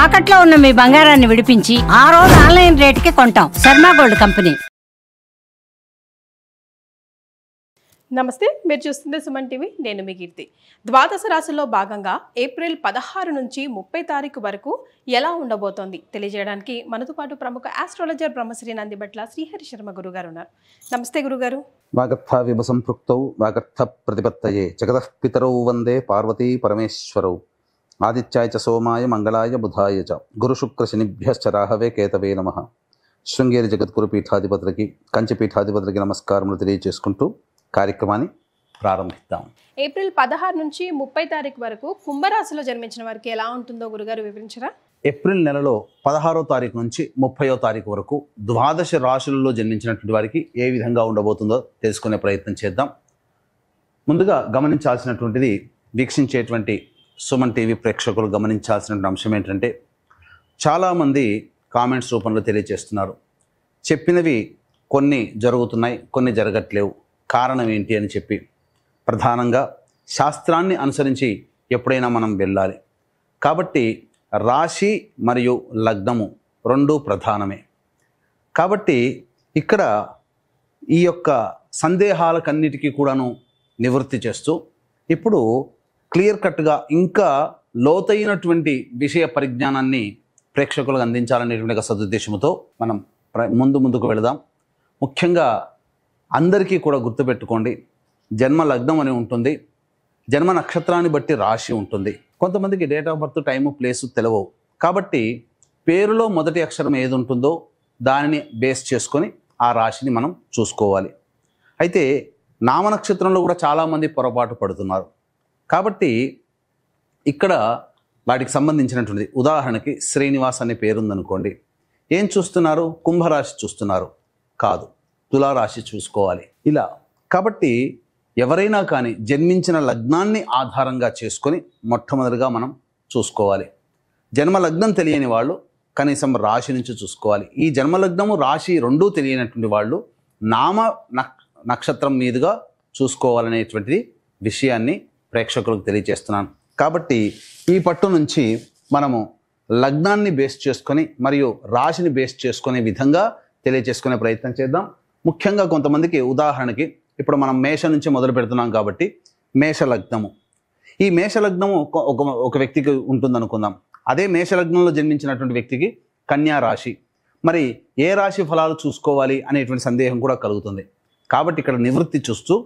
తాకట్లో ఉన్న మీ బంగారాన్ని విడిపించి ఆ రోజు ఆన్లైన్ రేటుకి కొంటాం. Sharma gold company. నమస్తే, మీరు చూస్తుంది సుమన్ టీవీ. నేను మీ కీర్తి. ద్వాదశ రాశుల్లో భాగంగా ఏప్రిల్ 16 నుంచి 30 తారీఖు వరకు ఎలా ఉండబోతోంది తెలియజేయడానికి మనతో పాటు ప్రముఖ ఆస్ట్రాలజర్ బ్రహ్మశ్రీ నందిబట్ల శ్రీహరి శర్మ గురుగారు ఉన్నారు. నమస్తే గురుగారు. వాగర్థ విభ సంపృక్తౌ వాగర్థ ప్రతిపత్తయే జగతః పితరౌ వందే పార్వతీ పరమేశ్వరౌ ఆదిత్యాయ చ సోమాయ మంగళాయ బుధాయ చ గురు శుక్ర శనిభ్యశ్చ రాహవే కేతవే నమః. శృంగేరి జగద్గురు పీఠాధిపతులకి కంచి పీఠాధిపతులకి నమస్కారములు తెలియజేసుకుంటూ కార్యక్రమాన్ని ప్రారంభిద్దాం. ఏప్రిల్ 16 నుంచి 30 తారీఖు వరకు కుంభరాశిలో జన్మించిన వారికి ఎలా ఉంటుందో గురుగారు వివరించరా? ఏప్రిల్ నెలలో 16వ తారీఖు నుంచి 30వ తారీఖు వరకు ద్వాదశ రాశులలో జన్మించినటువంటి వారికి ఏ విధంగా ఉండబోతుందో తెలుసుకునే ప్రయత్నం చేద్దాం. ముందుగా గమనించాల్సినటువంటిది, వీక్షించేటువంటి సుమన్ టీవీ ప్రేక్షకులు గమనించాల్సినటువంటి అంశం ఏంటంటే, చాలామంది కామెంట్స్ రూపంలో తెలియజేస్తున్నారు, చెప్పినవి కొన్ని జరుగుతున్నాయి, కొన్ని జరగట్లేవు, కారణం ఏంటి అని చెప్పి. ప్రధానంగా శాస్త్రాన్ని అనుసరించి ఎప్పుడైనా మనం వెళ్ళాలి కాబట్టి రాశి మరియు లగ్నము రెండూ ప్రధానమే. కాబట్టి ఇక్కడ ఈ యొక్క సందేహాలకన్నిటికీ కూడాను నివృత్తి చేస్తూ ఇప్పుడు క్లియర్ కట్గా ఇంకా లోతైనటువంటి విషయ పరిజ్ఞానాన్ని ప్రేక్షకులకు అందించాలనేటువంటి ఒక సదుద్దేశంతో మనం ముందుకు వెళదాం. ముఖ్యంగా అందరికీ కూడా గుర్తుపెట్టుకోండి, జన్మ లగ్నం అని ఉంటుంది, జన్మ నక్షత్రాన్ని బట్టి రాశి ఉంటుంది. కొంతమందికి date of birth, time, place తెలియవు. కాబట్టి పేరులో మొదటి అక్షరం ఏది ఉంటుందో దానిని బేస్ చేసుకొని ఆ రాశిని మనం చూసుకోవాలి. అయితే నామ నక్షత్రంలో కూడా చాలామంది పొరపాటు పడుతున్నారు. కాబట్టి ఇక్కడ వాటికి సంబంధించినటువంటిది, ఉదాహరణకి శ్రీనివాస్ అనే పేరుందనుకోండి, ఏం చూస్తున్నారు? కుంభరాశి చూస్తున్నారు, కాదు, తులారాశి చూసుకోవాలి. ఇలా కాబట్టి ఎవరైనా కానీ జన్మించిన లగ్నాన్ని ఆధారంగా చేసుకొని మొట్టమొదటిగా మనం చూసుకోవాలి. జన్మ లగ్నం తెలియని వాళ్ళు కనీసం రాశి నుంచి చూసుకోవాలి. ఈ జన్మలగ్నము రాశి రెండూ తెలియనటువంటి వాళ్ళు నామ నక్షత్రం మీదుగా చూసుకోవాలనేటువంటిది విషయాన్ని ప్రేక్షకులకు తెలియజేస్తున్నాను. కాబట్టి ఈ పట్టు నుంచి మనము లగ్నాన్ని బేస్ చేసుకొని మరియు రాశిని బేస్ చేసుకునే విధంగా తెలియజేసుకునే ప్రయత్నం చేద్దాం. ముఖ్యంగా కొంతమందికి, ఉదాహరణకి ఇప్పుడు మనం మేష నుంచి మొదలు పెడుతున్నాం కాబట్టి మేష లగ్నము, ఈ మేష లగ్నము ఒక వ్యక్తికి ఉంటుందనుకుందాం. అదే మేష లగ్నంలో జన్మించినటువంటి వ్యక్తికి కన్యా రాశి, మరి ఏ రాశి ఫలాలు చూసుకోవాలి అనేటువంటి సందేహం కూడా కలుగుతుంది. కాబట్టి ఇక్కడ నివృత్తి చూస్తూ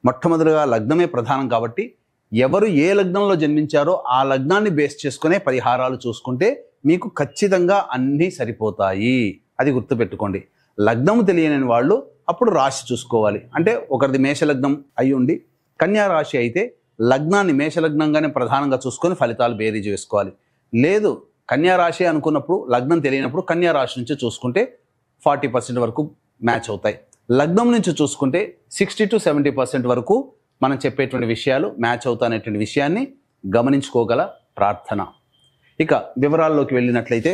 మొట్టమొదటిగా లగ్నమే ప్రధానం కాబట్టి ఎవరు ఏ లగ్నంలో జన్మించారో ఆ లగ్నాన్ని బేస్ చేసుకునే పరిహారాలు చూసుకుంటే మీకు ఖచ్చితంగా అన్నీ సరిపోతాయి. అది గుర్తుపెట్టుకోండి. లగ్నము తెలియని వాళ్ళు అప్పుడు రాశి చూసుకోవాలి. అంటే ఒకరిది మేషలగ్నం అయి ఉండి కన్యా రాశి అయితే లగ్నాన్ని మేషలగ్నంగానే ప్రధానంగా చూసుకొని ఫలితాలు బేరీజు వేసుకోవాలి. లేదు కన్యా రాశి అనుకున్నప్పుడు లగ్నం తెలియనప్పుడు కన్యా రాశి నుంచి చూసుకుంటే 40% వరకు మ్యాచ్ అవుతాయి. లగ్నం నుంచి చూసుకుంటే 60 to 70% వరకు మనం చెప్పేటువంటి విషయాలు మ్యాచ్ అవుతాయనేటువంటి విషయాన్ని గమనించుకోగల ప్రార్థన. ఇక వివరాల్లోకి వెళ్ళినట్లయితే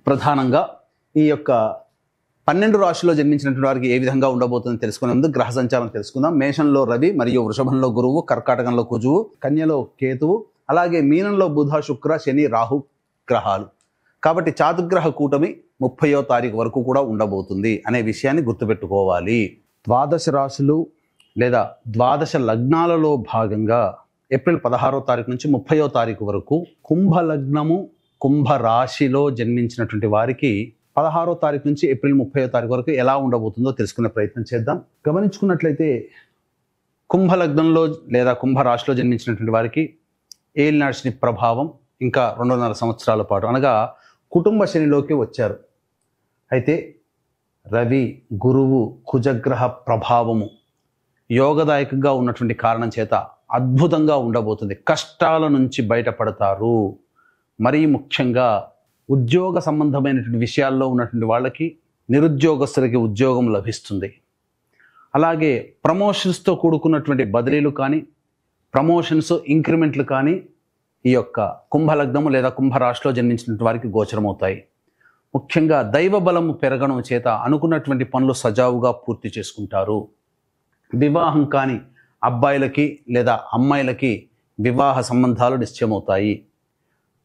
ప్రధానంగా ఈ యొక్క 12 రాశుల్లో జన్మించినటువంటి వారికి ఏ విధంగా ఉండబోతుందో తెలుసుకునే ముందు గ్రహ సంచారం తెలుసుకుందాం. మేషంలో రవి మరియు వృషభంలో గురువు, కర్కాటకంలో కుజువు, కన్యలో కేతువు, అలాగే మీనంలో బుధ, శుక్ర, శని, రాహు గ్రహాలు. కాబట్టి చాతుర్గ్రహ కూటమి 30వ తారీఖు వరకు కూడా ఉండబోతుంది అనే విషయాన్ని గుర్తుపెట్టుకోవాలి. ద్వాదశ రాశులు లేదా ద్వాదశ లగ్నాలలో భాగంగా ఏప్రిల్ 16వ తారీఖు నుంచి 30వ తారీఖు వరకు కుంభ లగ్నము, కుంభ రాశిలో జన్మించినటువంటి వారికి 16వ తారీఖు నుంచి ఏప్రిల్ 30వ తారీఖు వరకు ఎలా ఉండబోతుందో తెలుసుకునే ప్రయత్నం చేద్దాం. గమనించుకున్నట్లయితే కుంభ లగ్నంలో లేదా కుంభ రాశిలో జన్మించినటువంటి వారికి ఏలినాటి శని ప్రభావం ఇంకా 2.5 సంవత్సరాల పాటు, అనగా కుటుంబ శనిలోకి వచ్చారు. అయితే రవి, గురువు, కుజగ్రహ ప్రభావము యోగదాయకంగా ఉన్నటువంటి కారణం చేత అద్భుతంగా ఉండబోతుంది. కష్టాల నుంచి బయటపడతారు. మరీ ముఖ్యంగా ఉద్యోగ సంబంధమైనటువంటి విషయాల్లో ఉన్నటువంటి వాళ్ళకి, నిరుద్యోగస్తులకి ఉద్యోగం లభిస్తుంది. అలాగే ప్రమోషన్స్తో కూడుకున్నటువంటి బదిలీలు కానీ, ప్రమోషన్స్, ఇంక్రిమెంట్లు కానీ ఈ యొక్క కుంభలగ్నము లేదా కుంభరాశిలో జన్మించినటువంటి వారికి గోచరమవుతాయి. ముఖ్యంగా దైవ బలము పెరగడం చేత అనుకున్నటువంటి పనులు సజావుగా పూర్తి చేసుకుంటారు. వివాహం కాని అబ్బాయిలకి లేదా అమ్మాయిలకి వివాహ సంబంధాలు నిశ్చయమవుతాయి.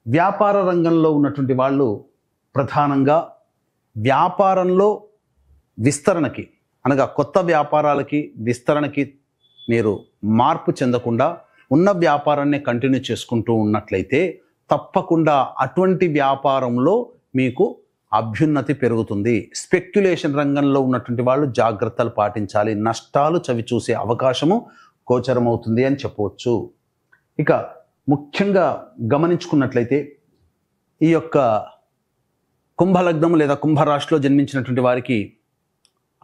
వ్యాపార రంగంలో ఉన్నటువంటి వాళ్ళు ప్రధానంగా వ్యాపారంలో విస్తరణకి అనగా కొత్త వ్యాపారాలకి విస్తరణకి మీరు మార్పు చెందకుండా ఉన్న వ్యాపారాన్ని కంటిన్యూ చేసుకుంటూ ఉన్నట్లయితే తప్పకుండా అటువంటి వ్యాపారంలో మీకు అభ్యున్నతి పెరుగుతుంది. స్పెక్యులేషన్ రంగంలో ఉన్నటువంటి వాళ్ళు జాగ్రత్తలు పాటించాలి, నష్టాలు చవి చూసే అవకాశము గోచరమవుతుంది అని చెప్పవచ్చు. ఇక ముఖ్యంగా గమనించుకున్నట్లయితే ఈ యొక్క కుంభలగ్నం లేదా కుంభరాశిలో జన్మించినటువంటి వారికి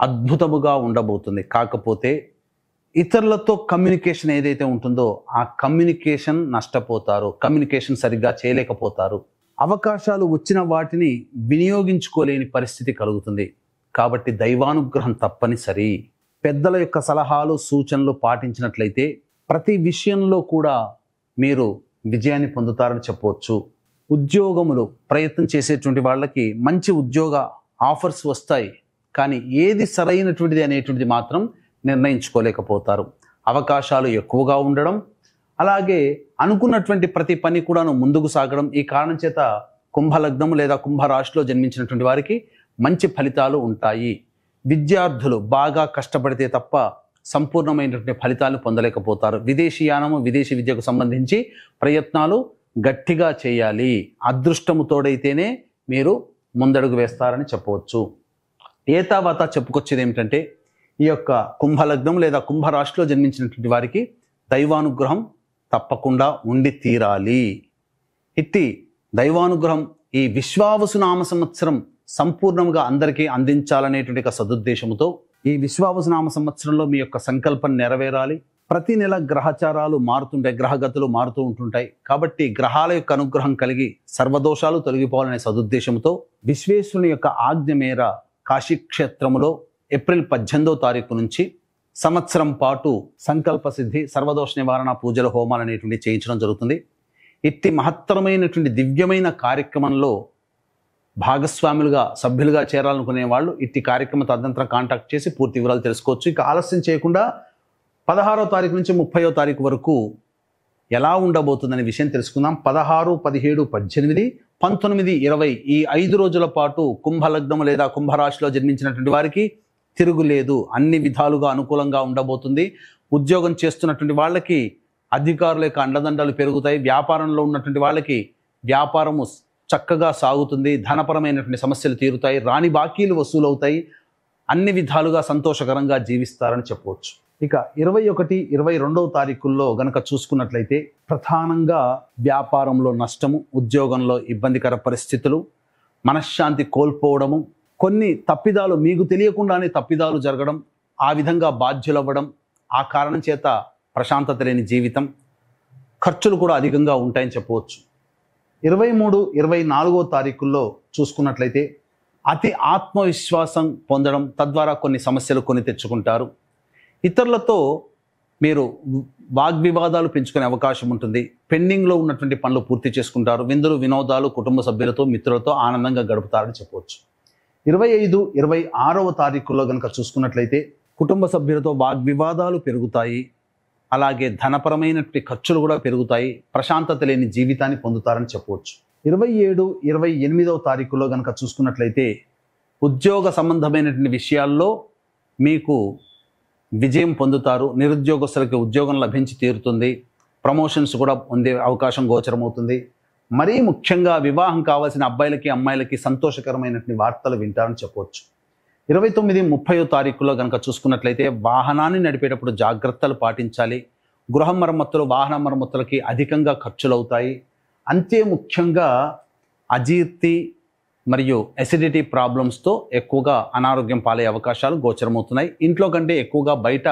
అద్భుతముగా ఉండబోతుంది. కాకపోతే ఇతరులతో కమ్యూనికేషన్ ఏదైతే ఉంటుందో ఆ కమ్యూనికేషన్ నష్టపోతారు, కమ్యూనికేషన్ సరిగ్గా చేయలేకపోతారు, అవకాశాలు వచ్చిన వాటిని వినియోగించుకోలేని పరిస్థితి కలుగుతుంది. కాబట్టి దైవానుగ్రహం తప్పనిసరి. పెద్దల యొక్క సలహాలు సూచనలు పాటించినట్లయితే ప్రతి విషయంలో కూడా మీరు విజయాన్ని పొందుతారని చెప్పవచ్చు. ఉద్యోగములు ప్రయత్నం చేసేటువంటి వాళ్ళకి మంచి ఉద్యోగ ఆఫర్స్ వస్తాయి, కానీ ఏది సరైనటువంటిది అనేటువంటిది మాత్రం నిర్ణయించుకోలేకపోతారు. అవకాశాలు ఎక్కువగా ఉండడం, అలాగే అనుకున్నటువంటి ప్రతి పని కూడాను ముందుకు సాగడం. ఈ కారణం చేత కుంభలగ్నం లేదా కుంభరాశిలో జన్మించినటువంటి వారికి మంచి ఫలితాలు ఉంటాయి. విద్యార్థులు బాగా కష్టపడితే తప్ప సంపూర్ణమైనటువంటి ఫలితాలను పొందలేకపోతారు. విదేశీయానము విదేశీ విద్యకు సంబంధించి ప్రయత్నాలు గట్టిగా చేయాలి. అదృష్టము తోడైతేనే మీరు ముందడుగు వేస్తారని చెప్పవచ్చు. ఏతావాత చెప్పుకొచ్చేది ఏమిటంటే ఈ యొక్క కుంభలగ్నం లేదా కుంభరాశిలో జన్మించినటువంటి వారికి దైవానుగ్రహం తప్పకుండా ఉండి తీరాలి. ఇట్టి దైవానుగ్రహం ఈ విశ్వావసునామ సంవత్సరం సంపూర్ణంగా అందరికీ అందించాలనేటువంటి ఒక సదుద్దేశంతో ఈ విశ్వావసునామ సంవత్సరంలో మీ యొక్క సంకల్పం నెరవేరాలి. ప్రతి నెల గ్రహచారాలు మారుతుంటాయి, గ్రహగతులు మారుతూ ఉంటుంటాయి. కాబట్టి గ్రహాల యొక్క అనుగ్రహం కలిగి సర్వదోషాలు తొలగిపోవాలనే సదుద్దేశంతో విశ్వేశ్వరుని యొక్క ఆజ్ఞ మేర కాశీక్షేత్రములో ఏప్రిల్ 18వ తారీఖు నుంచి సంవత్సరం పాటు సంకల్ప సిద్ధి సర్వదోష నివారణ పూజల హోమాలు అనేటువంటి చేయించడం జరుగుతుంది. ఇట్టి మహత్తరమైనటువంటి దివ్యమైన కార్యక్రమంలో భాగస్వాములుగా సభ్యులుగా చేరాలనుకునే వాళ్ళు ఇట్టి కార్యక్రమం తదనంతరం కాంటాక్ట్ చేసి పూర్తి వివరాలు తెలుసుకోవచ్చు. ఇక ఆలస్యం చేయకుండా 16వ తారీఖు నుంచి 30వ తారీఖు వరకు ఎలా ఉండబోతుందనే విషయం తెలుసుకుందాం. 16, 17, 18, 19, 20 ఈ 5 రోజుల పాటు కుంభలగ్నం లేదా కుంభరాశిలో జన్మించినటువంటి వారికి తిరుగులేదు, అన్ని విధాలుగా అనుకూలంగా ఉండబోతుంది. ఉద్యోగం చేస్తున్నటువంటి వాళ్ళకి అధికారుల యొక్క అండదండలు పెరుగుతాయి. వ్యాపారంలో ఉన్నటువంటి వాళ్ళకి వ్యాపారము చక్కగా సాగుతుంది. ధనపరమైనటువంటి సమస్యలు తీరుతాయి. రాని బాకీలు వసూలవుతాయి. అన్ని విధాలుగా సంతోషకరంగా జీవిస్తారని చెప్పవచ్చు. ఇక 21, 22వ తారీఖుల్లో గనక చూసుకున్నట్లయితే ప్రధానంగా వ్యాపారంలో నష్టము, ఉద్యోగంలో ఇబ్బందికర పరిస్థితులు, మనశ్శాంతి కోల్పోవడము, కొన్ని తప్పిదాలు మీకు తెలియకుండానే తప్పిదాలు జరగడం, ఆ విధంగా బాధ్యులవ్వడం, ఆ కారణం చేత ప్రశాంతత లేని జీవితం, ఖర్చులు కూడా అధికంగా ఉంటాయని చెప్పవచ్చు. 23, 24వ తారీఖుల్లో చూసుకున్నట్లయితే అతి ఆత్మవిశ్వాసం పొందడం, తద్వారా కొన్ని సమస్యలు కొని తెచ్చుకుంటారు. ఇతరులతో మీరు వాగ్వివాదాలు పెంచుకునే అవకాశం ఉంటుంది. పెండింగ్లో ఉన్నటువంటి పనులు పూర్తి చేసుకుంటారు. విందులు వినోదాలు కుటుంబ సభ్యులతో మిత్రులతో ఆనందంగా గడుపుతారని చెప్పవచ్చు. 25, 26వ తారీఖుల్లో కనుక చూసుకున్నట్లయితే కుటుంబ సభ్యులతో వాగ్వివాదాలు పెరుగుతాయి. అలాగే ధనపరమైనటువంటి ఖర్చులు కూడా పెరుగుతాయి. ప్రశాంతత లేని జీవితాన్ని పొందుతారని చెప్పవచ్చు. 27, 28వ తారీఖుల్లో కనుక చూసుకున్నట్లయితే ఉద్యోగ సంబంధమైనటువంటి విషయాల్లో మీకు విజయం పొందుతారు. నిరుద్యోగస్తులకి ఉద్యోగం లభించి తీరుతుంది. ప్రమోషన్స్ కూడా పొందే అవకాశం గోచరమవుతుంది. మరీ ముఖ్యంగా వివాహం కావాల్సిన అబ్బాయిలకి అమ్మాయిలకి సంతోషకరమైనటువంటి వార్తలు వింటారని చెప్పవచ్చు. 29, 30వ తారీఖుల్లో కనుక చూసుకున్నట్లయితే వాహనాన్ని నడిపేటప్పుడు జాగ్రత్తలు పాటించాలి. గృహ మరమ్మతులు, వాహన మరమ్మతులకి అధికంగా ఖర్చులు అవుతాయి. అంతే ముఖ్యంగా అజీర్తి మరియు ఎసిడిటీ ప్రాబ్లమ్స్తో ఎక్కువగా అనారోగ్యం పాలే అవకాశాలు గోచరమవుతున్నాయి. ఇంట్లో కంటే ఎక్కువగా బయట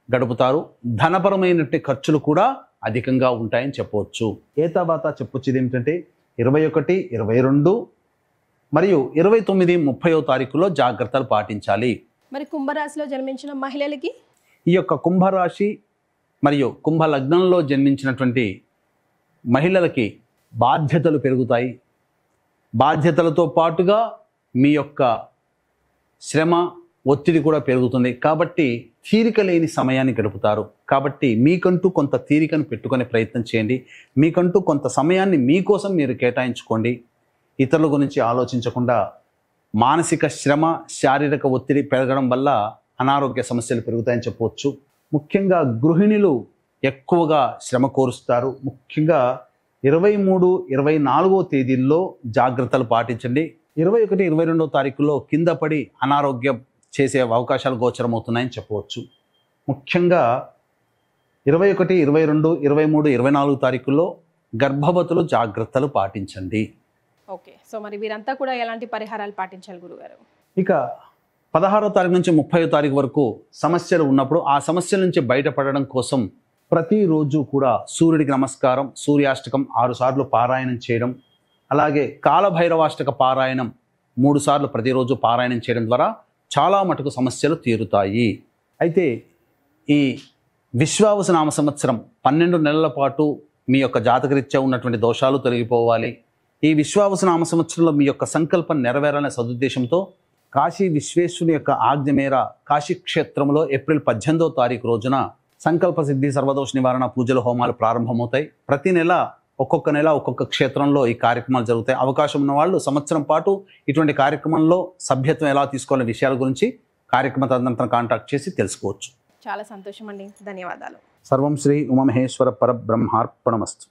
గడుపుతారు. ధనపరమైనటువంటి ఖర్చులు కూడా అధికంగా ఉంటాయని చెప్పవచ్చు. ఏ తర్వాత చెప్పొచ్చేది ఏమిటంటే 21, 22 మరియు 29, 30వ తారీఖులో జాగ్రత్తలు పాటించాలి. మరి కుంభరాశిలో జన్మించిన మహిళలకి ఈ యొక్క కుంభరాశి మరియు కుంభలగ్నంలో జన్మించినటువంటి మహిళలకి బాధ్యతలు పెరుగుతాయి. బాధ్యతలతో పాటుగా మీ యొక్క శ్రమ, ఒత్తిడి కూడా పెరుగుతుంది. కాబట్టి తీరిక లేని సమయాన్ని గడుపుతారు. కాబట్టి మీకంటూ కొంత తీరికను పెట్టుకునే ప్రయత్నం చేయండి. మీకంటూ కొంత సమయాన్ని మీకోసం మీరు కేటాయించుకోండి. ఇతరుల గురించి ఆలోచించకుండా మానసిక శ్రమ, శారీరక ఒత్తిడి పెరగడం వల్ల అనారోగ్య సమస్యలు పెరుగుతాయని చెప్పవచ్చు. ముఖ్యంగా గృహిణులు ఎక్కువగా శ్రమ కోరుస్తారు. ముఖ్యంగా 23, 24 తేదీల్లో జాగ్రత్తలు పాటించండి. 21, 22 తారీఖుల్లో కింద పడి అనారోగ్యం చేసే అవకాశాలు గోచరమవుతున్నాయని చెప్పవచ్చు. ముఖ్యంగా 21, 22, 23, 24 తారీఖుల్లో గర్భవతులు జాగ్రత్తలు పాటించండి. ఓకే, సో మరి వీరంతా కూడా ఎలాంటి పరిహారాలు పాటించాలి గురుగారు? ఇక 16వ తారీఖు నుంచి 30వ తారీఖు వరకు సమస్యలు ఉన్నప్పుడు ఆ సమస్యల నుంచి బయటపడడం కోసం ప్రతిరోజు కూడా సూర్యుడికి నమస్కారం, సూర్యాష్టకం 6 సార్లు పారాయణం చేయడం, అలాగే కాలభైరవాష్టక పారాయణం 3 సార్లు ప్రతిరోజు పారాయణం చేయడం ద్వారా చాలా మటుకు సమస్యలు తీరుతాయి. అయితే ఈ విశ్వావసునామ సంవత్సరం 12 నెలల పాటు మీ యొక్క జాతకరీత్యా ఉన్నటువంటి దోషాలు తొలగిపోవాలి. ఈ విశ్వావసునామ సంవత్సరంలో మీ యొక్క సంకల్పం నెరవేరాలనే సదుద్దేశంతో కాశీ విశ్వేశ్వరుని యొక్క ఆజ్ఞ మేర కాశీ క్షేత్రంలో ఏప్రిల్ 18వ తారీఖు రోజున సంకల్ప సిద్ధి సర్వదోష నివారణ పూజలు, హోమాలు ప్రారంభమవుతాయి. ప్రతి నెల ఒక్కొక్క క్షేత్రంలో ఈ కార్యక్రమాలు జరుగుతాయి. అవకాశం ఉన్న వాళ్ళు సంవత్సరం పాటు ఇటువంటి కార్యక్రమంలో సభ్యత్వం ఎలా తీసుకోవాలనే విషయాల గురించి కార్యక్రమ తదనంతరం కాంటాక్ట్ చేసి తెలుసుకోవచ్చు. చాలా సంతోషం అండి, ధన్యవాదాలు. సర్వం శ్రీ ఉమామహేశ్వర పరబ్రహ్మార్పణమస్తు.